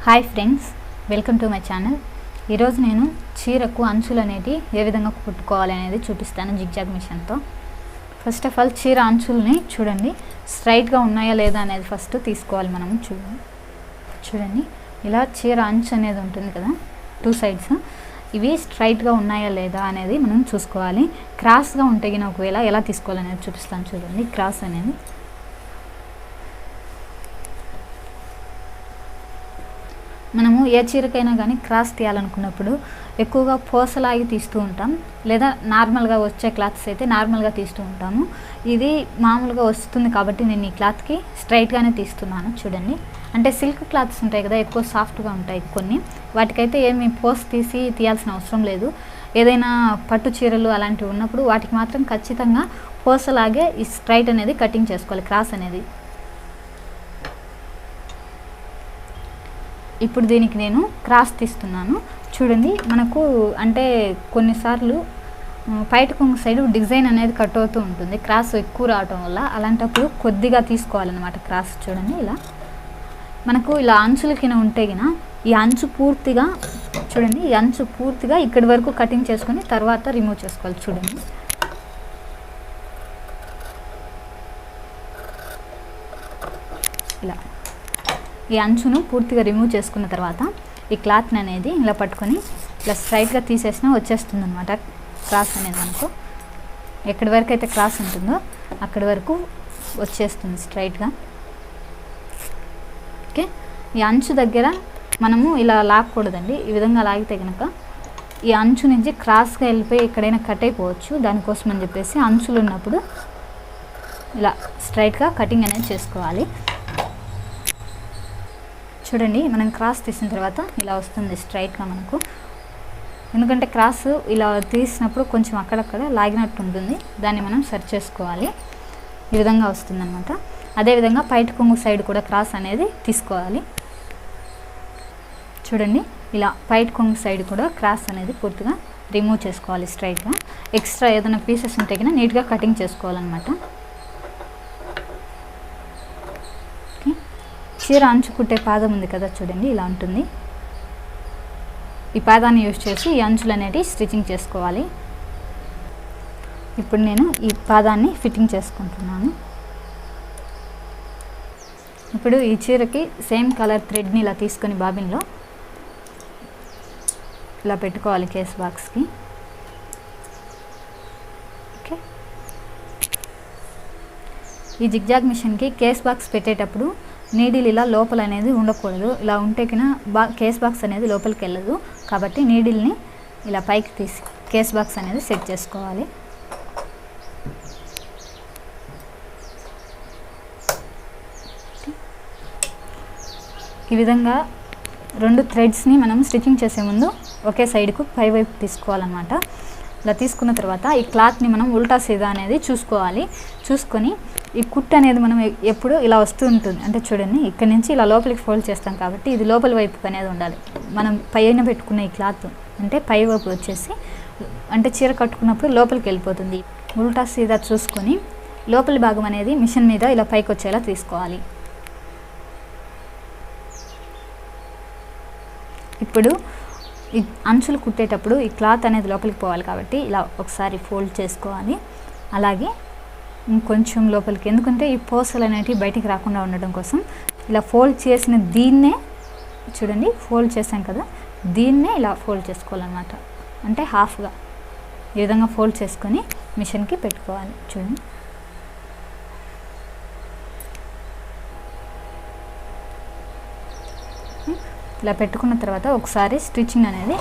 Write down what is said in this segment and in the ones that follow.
Hi friends, welcome to my channel. ఈరోజు నేను చీరకు అంచులు అనేవి ఏ విధంగా కుట్టుకోవాలి అనేది చూపిస్తాను జిగ్జాగ్ మిషన్తో. ఫస్ట్ ఆఫ్ ఆల్ చీర అంచుల్ని చూడండి, స్ట్రైట్గా ఉన్నాయా లేదా అనేది ఫస్ట్ తీసుకోవాలి మనం. చూడండి ఇలా చీర అంచు అనేది ఉంటుంది కదా, టూ సైడ్స్, ఇవి స్ట్రైట్గా ఉన్నాయా లేదా అనేది మనం చూసుకోవాలి. క్రాస్గా ఉంటే ఒకవేళ ఎలా తీసుకోవాలనేది చూపిస్తాను. చూడండి క్రాస్ అనేది మనము ఏ చీరకైనా కానీ క్రాస్ తీయాలనుకున్నప్పుడు ఎక్కువగా పూసలాగి తీస్తూ ఉంటాం, లేదా నార్మల్గా వచ్చే క్లాత్స్ అయితే నార్మల్గా తీస్తూ ఉంటాము. ఇది మామూలుగా వస్తుంది కాబట్టి నేను ఈ క్లాత్కి స్ట్రైట్గానే తీస్తున్నాను. చూడండి, అంటే సిల్క్ క్లాత్స్ ఉంటాయి కదా, ఎక్కువ సాఫ్ట్గా ఉంటాయి కొన్ని, వాటికైతే ఏమి పోస్ తీయాల్సిన అవసరం లేదు. ఏదైనా పట్టు చీరలు అలాంటివి ఉన్నప్పుడు వాటికి మాత్రం ఖచ్చితంగా పూసలాగే ఈ స్ట్రైట్ అనేది కటింగ్ చేసుకోవాలి, క్రాస్ అనేది. ఇప్పుడు దీనికి నేను క్రాస్ తీస్తున్నాను. చూడండి, మనకు అంటే కొన్నిసార్లు పైట కొంగు సైడ్ డిజైన్ అనేది కట్ అవుతూ ఉంటుంది క్రాస్ ఎక్కువ రావటం వల్ల. అలాంటప్పుడు కొద్దిగా తీసుకోవాలన్నమాట క్రాస్. చూడండి ఇలా మనకు ఇలా అంచులకి ఉంటే ఈ అంచు పూర్తిగా చూడండి, ఈ అంచు పూర్తిగా ఇక్కడి వరకు కటింగ్ చేసుకొని తర్వాత రిమూవ్ చేసుకోవాలి. చూడండి ఇలా ఈ అంచును పూర్తిగా రిమూవ్ చేసుకున్న తర్వాత ఈ క్లాత్ని అనేది ఇలా పట్టుకొని ఇలా స్ట్రైట్గా తీసేసినా వచ్చేస్తుంది అనమాట క్రాస్ అనేది. మనకు ఎక్కడి వరకు అయితే క్రాస్ ఉంటుందో అక్కడి వరకు వచ్చేస్తుంది స్ట్రైట్గా. ఓకే, ఈ అంచు దగ్గర మనము ఇలా లాగకూడదండి. ఈ విధంగా లాగితే కనుక ఈ అంచు నుంచి క్రాస్గా వెళ్ళిపోయి ఎక్కడైనా కట్ అయిపోవచ్చు. దానికోసం అని చెప్పేసి అంచులు ఉన్నప్పుడు ఇలా స్ట్రైట్గా కటింగ్ అనేది చేసుకోవాలి. చూడండి, మనం క్రాస్ తీసిన తర్వాత ఇలా వస్తుంది స్ట్రైట్గా మనకు. ఎందుకంటే క్రాస్ ఇలా తీసినప్పుడు కొంచెం అక్కడక్కడ లాగినట్టు ఉంటుంది, దాన్ని మనం సరి చేసుకోవాలి. ఈ విధంగా వస్తుంది అనమాట. అదేవిధంగా పైట కొంగు సైడ్ కూడా క్రాస్ అనేది తీసుకోవాలి. చూడండి, ఇలా పైట కొంగు సైడ్ కూడా క్రాస్ అనేది పూర్తిగా రిమూవ్ చేసుకోవాలి స్ట్రైట్గా. ఎక్స్ట్రా ఏదైనా పీసెస్ ఉంటే కన్నా నీట్గా కటింగ్ చేసుకోవాలన్నమాట. చీర అంచు కుట్టే పాదం ఉంది కదా, చూడండి ఇలా ఉంటుంది. ఈ పాదాన్ని యూజ్ చేసి ఈ అంచులు అనేవి స్టిచ్చింగ్ చేసుకోవాలి. ఇప్పుడు నేను ఈ పాదాన్ని ఫిట్టింగ్ చేసుకుంటున్నాను. ఇప్పుడు ఈ చీరకి సేమ్ కలర్ థ్రెడ్ని ఇలా తీసుకొని బాబిన్లో ఇలా పెట్టుకోవాలి కేస్ బాక్స్కి. ఓకే, ఈ జిగ్జాగ్ మిషన్కి కేస్ బాక్స్ పెట్టేటప్పుడు నీడిల్ ఇలా లోపల అనేది ఉండకూడదు. ఇలా ఉంటే కన్నా కేస్ బాక్స్ అనేది లోపలికి వెళ్ళదు. కాబట్టి నీడిల్ని ఇలా పైకి తీసి కేస్ బాక్స్ అనేది సెట్ చేసుకోవాలి. ఈ విధంగా రెండు థ్రెడ్స్ని మనం స్టిచ్చింగ్ చేసే ముందు ఒకే సైడ్కు పై వైపు తీసుకోవాలన్నమాట. ఇలా తీసుకున్న తర్వాత ఈ క్లాత్ని మనం ఉల్టా సీదా అనేది చూసుకొని ఈ కుట్ అనేది మనం ఎప్పుడు ఇలా వస్తూ ఉంటుంది. అంటే చూడండి, ఇక్కడ నుంచి ఇలా లోపలికి ఫోల్డ్ చేస్తాం కాబట్టి ఇది లోపలి వైపు అనేది ఉండాలి. మనం పైన పెట్టుకున్న ఈ క్లాత్ అంటే పై వైపు వచ్చేసి అంటే చీర కట్టుకున్నప్పుడు లోపలికి వెళ్ళిపోతుంది. ఉల్టా సీదా చూసుకొని లోపలి భాగం అనేది మిషన్ మీద ఇలా పైకి వచ్చేలా తీసుకోవాలి. ఇప్పుడు ఈ అంచులు కుట్టేటప్పుడు ఈ క్లాత్ అనేది లోపలికి పోవాలి కాబట్టి ఇలా ఒకసారి ఫోల్డ్ చేసుకోవాలి. అలాగే ఇంకొంచెం లోపలికి, ఎందుకంటే ఈ పూసలు అనేవి బయటికి రాకుండా ఉండడం కోసం ఇలా ఫోల్డ్ చేసిన దీన్నే చూడండి, ఫోల్డ్ చేసాం కదా, దీన్నే ఇలా ఫోల్డ్ చేసుకోవాలన్నమాట. అంటే హాఫ్గా ఈ విధంగా ఫోల్డ్ చేసుకొని మిషన్కి పెట్టుకోవాలి. చూడండి, ఇలా పెట్టుకున్న తర్వాత ఒకసారి స్టిచ్చింగ్ అనేది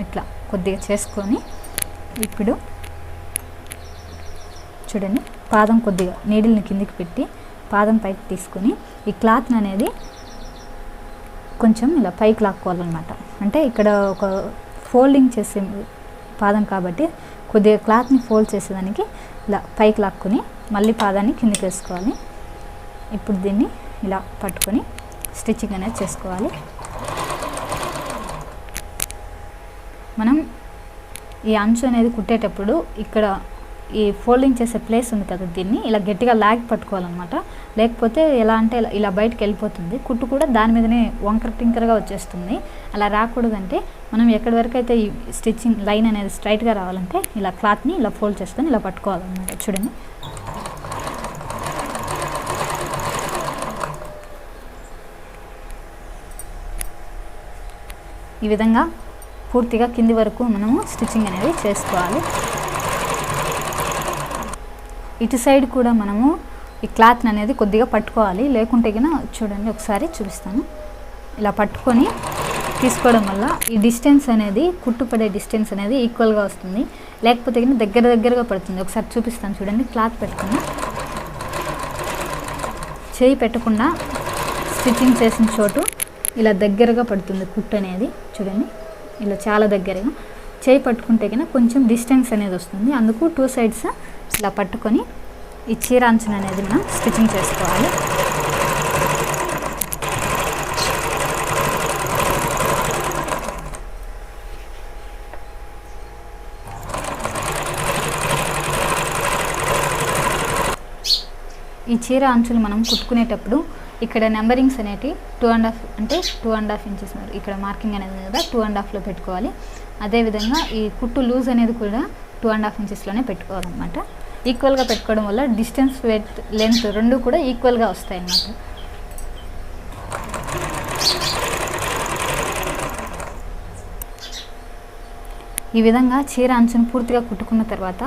ఇట్లా కొద్దిగా చేసుకొని ఇప్పుడు చూడండి, పాదం కొద్దిగా నీడిల్ని కిందికి పెట్టి పాదం పైకి తీసుకొని ఈ క్లాత్ని అనేది కొంచెం ఇలా పైకి లాక్కోవాలన్నమాట. అంటే ఇక్కడ ఒక ఫోల్డింగ్ చేసే పాదం కాబట్టి కొద్దిగా క్లాత్ని ఫోల్డ్ చేసేదానికి ఇలా పైకి లాక్కొని మళ్ళీ పాదాన్ని కిందికి వేసుకోవాలి. ఇప్పుడు దీన్ని ఇలా పట్టుకొని స్టిచ్చింగ్ అనేది చేసుకోవాలి. మనం ఈ అంచు అనేది కుట్టేటప్పుడు ఇక్కడ ఈ ఫోల్డింగ్ చేసే ప్లేస్ ఉంది కదా, దీన్ని ఇలా గట్టిగా లాగి పట్టుకోవాలన్నమాట. లేకపోతే ఎలా అంటే ఇలా బయటకు వెళ్ళిపోతుంది, కుట్టు కూడా దాని మీదనే వంకర టింకరగా వచ్చేస్తుంది. అలా రాకూడదంటే మనం ఎక్కడి వరకు అయితే ఈ స్టిచ్చింగ్ లైన్ అనేది స్ట్రైట్గా రావాలంటే ఇలా క్లాత్ని ఇలా ఫోల్డ్ చేసుకొని ఇలా పట్టుకోవాలన్నమాట. చూడండి, ఈ విధంగా పూర్తిగా కింది వరకు మనము స్టిచ్చింగ్ అనేది చేసుకోవాలి. ఇటు సైడ్ కూడా మనము ఈ క్లాత్ అనేది కొద్దిగా పట్టుకోవాలి, లేకుంటే కన్నా చూడండి ఒకసారి చూపిస్తాను. ఇలా పట్టుకొని తీసుకోవడం వల్ల ఈ డిస్టెన్స్ అనేది కుట్టుపడే డిస్టెన్స్ అనేది ఈక్వల్గా వస్తుంది. లేకపోతే కన్నా దగ్గరగా పడుతుంది. ఒకసారి చూపిస్తాను చూడండి. క్లాత్ పెట్టుకుని చేయి పెట్టకుండా స్టిచ్చింగ్ చేసిన చోటు ఇలా దగ్గరగా పడుతుంది కుట్టు అనేది. చూడండి, ఇలా చాలా దగ్గరగా. చేయి పట్టుకుంటే కన్నా కొంచెం డిస్టెన్స్ అనేది వస్తుంది. అందుకు 2 సైడ్స్ ఇలా పట్టుకొని ఈ చీర అంచున అనేది మనం స్టిచ్చింగ్ చేసుకోవాలి. ఈ చీర అంచులు మనం కుట్టుకునేటప్పుడు ఇక్కడ నెంబరింగ్స్ అనేటివి 2.5 అంటే 2.5 ఇంచెస్ ఇక్కడ మార్కింగ్ అనేది ఉంది కదా, 2.5లో పెట్టుకోవాలి. అదేవిధంగా ఈ కుట్టు లూజ్ అనేది కూడా 2.5 ఇంచెస్లోనే పెట్టుకోవాలన్నమాట. ఈక్వల్గా పెట్టుకోవడం వల్ల డిస్టెన్స్, వెయిట్, లెంత్ రెండు కూడా ఈక్వల్గా వస్తాయి అన్నమాట. ఈ విధంగా చీర అంచును పూర్తిగా కుట్టుకున్న తర్వాత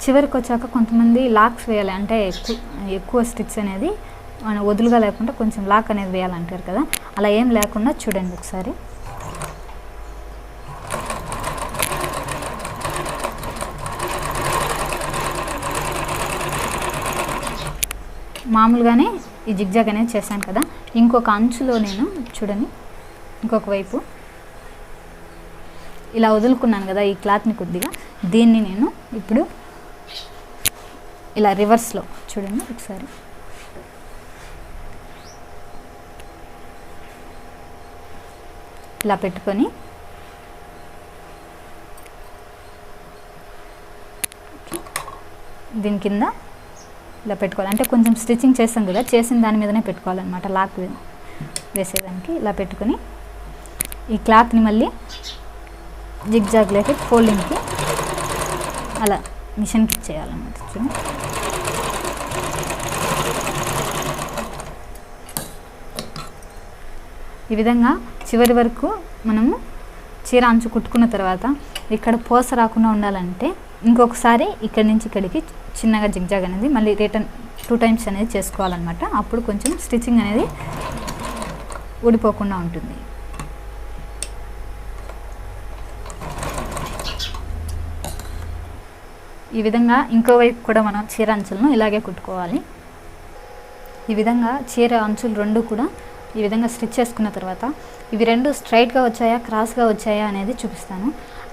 చివరికి వచ్చాక కొంతమంది లాక్స్ వేయాలి, అంటే ఎక్కువ స్టిచ్ అనేది వదులుగా లేకుండా కొంచెం లాక్ అనేది వేయాలంటారు కదా, అలా ఏం లేకుండా చూడండి ఒకసారి. మామూలుగానే ఈ జిగ్జాగ్ అనేది చేశాను కదా, ఇంకొక అంచులో నేను చూడండి ఇంకొక వైపు ఇలా వదులుకున్నాను కదా ఈ క్లాత్ని కొద్దిగా, దీన్ని నేను ఇప్పుడు ఇలా రివర్స్లో చూడండి ఒకసారి ఇలా పెట్టుకొని దీని కింద ఇలా పెట్టుకోవాలి. అంటే కొంచెం స్టిచ్చింగ్ చేస్తాం కదా, చేసిన దాని మీదనే పెట్టుకోవాలన్నమాట లాక్ వేసేదానికి. ఇలా పెట్టుకొని ఈ క్లాత్ని మళ్ళీ జిగ్జాగ్లోకి ఫోల్డింగ్కి అలా మిషన్కి ఇచ్చేయాలన్నమాట. చూడండి, ఈ విధంగా చివరి వరకు మనము చీర అంచు కుట్టుకున్న తర్వాత ఇక్కడ పోస రాకుండా ఉండాలంటే ఇంకొకసారి ఇక్కడి నుంచి ఇక్కడికి చిన్నగా జిగ్జాగ్ అనేది మళ్ళీ రిటర్న్ 2 టైమ్స్ అనేది చేసుకోవాలన్నమాట. అప్పుడు కొంచెం స్టిచ్చింగ్ అనేది ఊడిపోకుండా ఉంటుంది. ఈ విధంగా ఇంకోవైపు కూడా మనం చీర అంచులను ఇలాగే కుట్టుకోవాలి. ఈ విధంగా చీర అంచులు రెండు కూడా ఈ విధంగా స్టిచ్ చేసుకున్న తర్వాత ఇవి రెండు స్ట్రైట్గా వచ్చాయా క్రాస్గా వచ్చాయా అనేది చూపిస్తాను.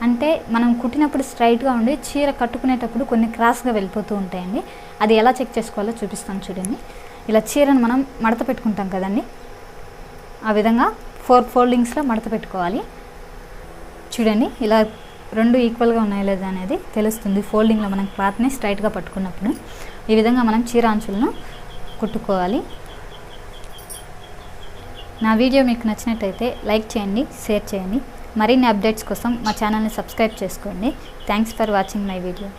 అంటే మనం కుట్టినప్పుడు స్ట్రైట్గా ఉండి చీర కట్టుకునేటప్పుడు కొన్ని క్రాస్గా వెళ్ళిపోతూ ఉంటాయండి. అది ఎలా చెక్ చేసుకోవాలో చూపిస్తాను చూడండి. ఇలా చీరను మనం మడత పెట్టుకుంటాం కదండి, ఆ విధంగా 4 ఫోల్డింగ్స్లో మడత పెట్టుకోవాలి. చూడండి, ఇలా రెండు ఈక్వల్గా ఉన్నాయో లేదా అనేది తెలుస్తుంది ఫోల్డింగ్లో మనం క్లాత్ని స్ట్రైట్గా పట్టుకున్నప్పుడు. ఈ విధంగా మనం చీర అంచులను కుట్టుకోవాలి. నా వీడియో మీకు నచ్చినట్టయితే లైక్ చేయండి, షేర్ చేయండి. మరిన్ని అప్డేట్స్ కోసం మా ఛానల్ని సబ్స్క్రైబ్ చేసుకోండి. Thanks for watching my video.